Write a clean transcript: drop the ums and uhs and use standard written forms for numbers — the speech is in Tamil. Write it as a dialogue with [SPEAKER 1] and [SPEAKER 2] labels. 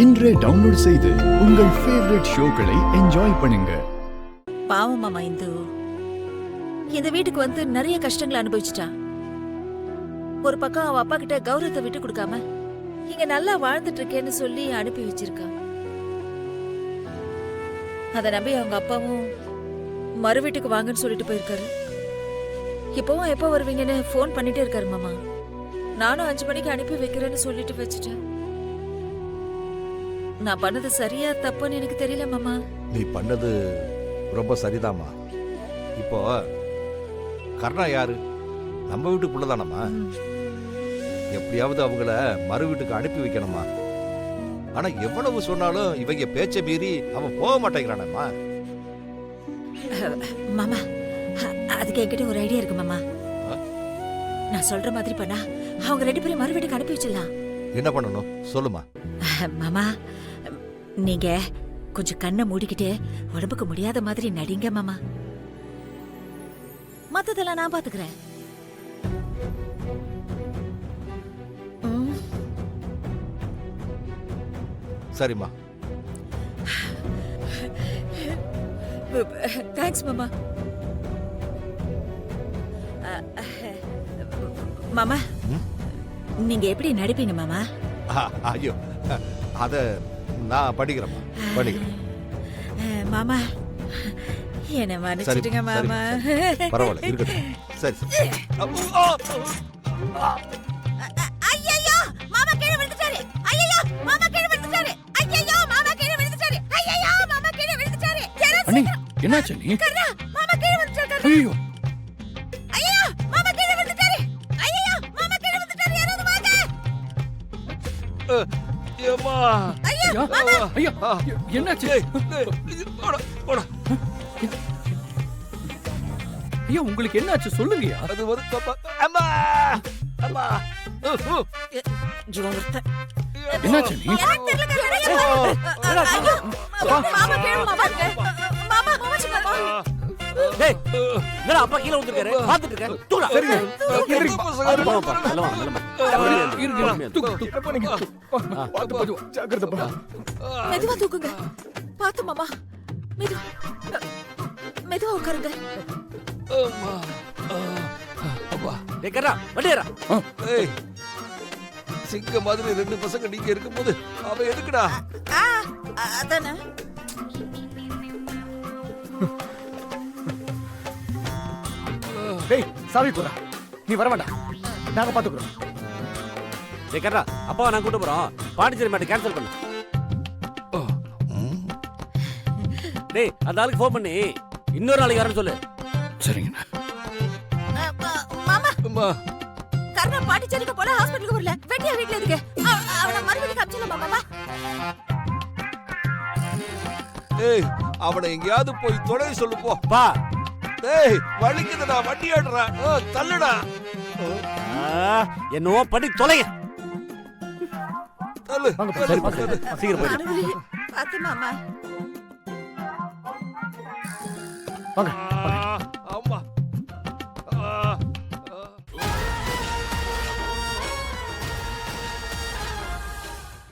[SPEAKER 1] இன்றே டவுன்லோட் செய்து உங்கள் ஃபேவரட் ஷோக்களை என்ஜாய் பண்ணுங்க.
[SPEAKER 2] பாவம் மாமா இந்து இந்த வீட்டுக்கு வந்து நிறைய கஷ்டங்களை அனுபவிச்சுட்டா. ஒரு பக்கம் அவ அப்பா கிட்ட கௌரவத்தை விட்டு கொடுக்காம இங்க நல்லா வாழ்ந்துட்டு இருக்கேன்னு சொல்லி அனுப்பி வச்சிருக்கா. அத நம்பி அவங்க அப்பாவும் மறு வீட்டுக்கு வாங்கன்னு சொல்லிட்டு போயிருக்காரு. இப்பவும் எப்ப வருவீங்கன்னு போன் பண்ணிட்டே இருக்காரு மாமா. நானும் 5 மணிக்கு அனுப்பி வைக்கிறேன்னு சொல்லிட்டு வச்சுட்டேன். நான் பண்ணது சரியா தப்புன்னு எனக்கு தெரியல மாமா.
[SPEAKER 3] நீ பண்ணது ரொம்ப சரிதாம்மா. இப்போ கர்ணா யாரு? நம்ம வீட்டுக்குள்ளதானம்மா. எப்படியாவது அவங்கள மறு வீட்டுக்கு அனுப்பி வைக்கணுமா. ஆனா எவ்வளவு சொன்னாலும் இவங்க பேச்ச மீறி அவன் போக மாட்டேங்கிறானம்மா.
[SPEAKER 2] மாமா அதுக்கு என்கிட்ட ஒரு ஐடியா இருக்கு மாமா. நான் சொல்ற மாதிரி பண்ணா அவங்க 2 பேரும் மறு வீட்டுக்கு அனுப்பி வச்சிடலாம்.
[SPEAKER 3] என்ன பண்ணணும் சொல்லுமா.
[SPEAKER 2] மாமா நீங்க கொஞ்சம் கண்ணை மூடிக்கிட்டு உடம்புக்கு முடியாத மாதிரி நடிங்க மாமா. மத்ததெல்லாம் நான் பாத்துக்கிறேன்.
[SPEAKER 3] சரிம்மா.
[SPEAKER 2] தேங்க்ஸ் மாமா. மாமா நீங்க எப்படி நடிப்பீங்க மாமா?
[SPEAKER 3] ஐயோ அத நான் படிக்கிறேன்.
[SPEAKER 2] மாமா என்ன மன்னிச்சிடுங்க மாமா.
[SPEAKER 3] பரவாயில்ல இருக்கட்டும். சரி
[SPEAKER 2] ஐயோ மாமா கீழே விழுந்துட்டாரு. ஐயோ மாமா கீழே விழுந்துட்டாரு. ஐயோ மாமா கீழே விழுந்துட்டாரு. ஐயோ மாமா கீழே விழுந்துட்டாரு.
[SPEAKER 1] அண்ணி என்னாச்சு நீ?
[SPEAKER 2] கர்ணா மாமா கீழே விழுந்துட்டாரு.
[SPEAKER 1] ஐயோ
[SPEAKER 2] ஐயோ மாமா கீழே விழுந்துட்டாரு. ஐயோ மாமா கீழே விழுந்துட்டாரு. யாராவது வாங்க.
[SPEAKER 3] ஏம்மா
[SPEAKER 1] ஐயோ ஐயோ என்னாச்சு? ஐயோ உங்களுக்கு என்னாச்சு சொல்லுங்கயா.
[SPEAKER 3] அது ஒரு அம்மா அம்மா
[SPEAKER 1] என்னாச்சு நீ?
[SPEAKER 2] மாமா கீழே மாமா மாமா மாமா
[SPEAKER 4] டேய் என்னடா அப்பா கீழ விழுந்திருக்காரு பாத்துட்டு இருக்க தூடா
[SPEAKER 1] சரிங்க
[SPEAKER 2] மெதுவா தூக்குங்க. பாத்து மாமா மெதுவா உட்காருங்க.
[SPEAKER 4] டேய் கரா வண்டி ஏறா.
[SPEAKER 3] ஏய் சிங்க மாதிரி 2 பசங்க நீங்க இருக்கும்போது அவ எதுக்குடா?
[SPEAKER 2] அதானே
[SPEAKER 5] டேய் சாவி குடா. நீ வர வேண்டாம், நாங்க பாத்துக்குறோம்.
[SPEAKER 4] டேய் கரா அப்பாவை நான் கூட்டி போறோம். பாண்டிச்சேரி மேட்டை கேன்சல் பண்ணு. டேய் அந்த ஆளுக்கு ஃபோன் பண்ணி இன்னொரு நாளைக்கு வரேன்னு சொல்லு.
[SPEAKER 1] சரிங்க
[SPEAKER 2] மாமா.
[SPEAKER 3] அம்மா
[SPEAKER 2] கர்ணா பாண்டிச்சேரிக்கு போல ஹாஸ்பிடலுக்கு வரல. வெட்டியா வீட்ல இருக்கு. அவன மறுபடியும் காமிச்சலாம் மாமா.
[SPEAKER 3] ஏய் அவனை எங்கயாவது போய் தொலை சொல்லு போ.
[SPEAKER 4] பா
[SPEAKER 3] டேய் வலிக்குதுடா வண்டி ஆடுறா. தள்ளுடா.
[SPEAKER 4] என்னவோ பண்ணி தொலைங்க.
[SPEAKER 3] தள்ளு.
[SPEAKER 4] சரி சீக்கிரம் போயிடு.
[SPEAKER 2] பாத்து மாமா.
[SPEAKER 5] வாங்க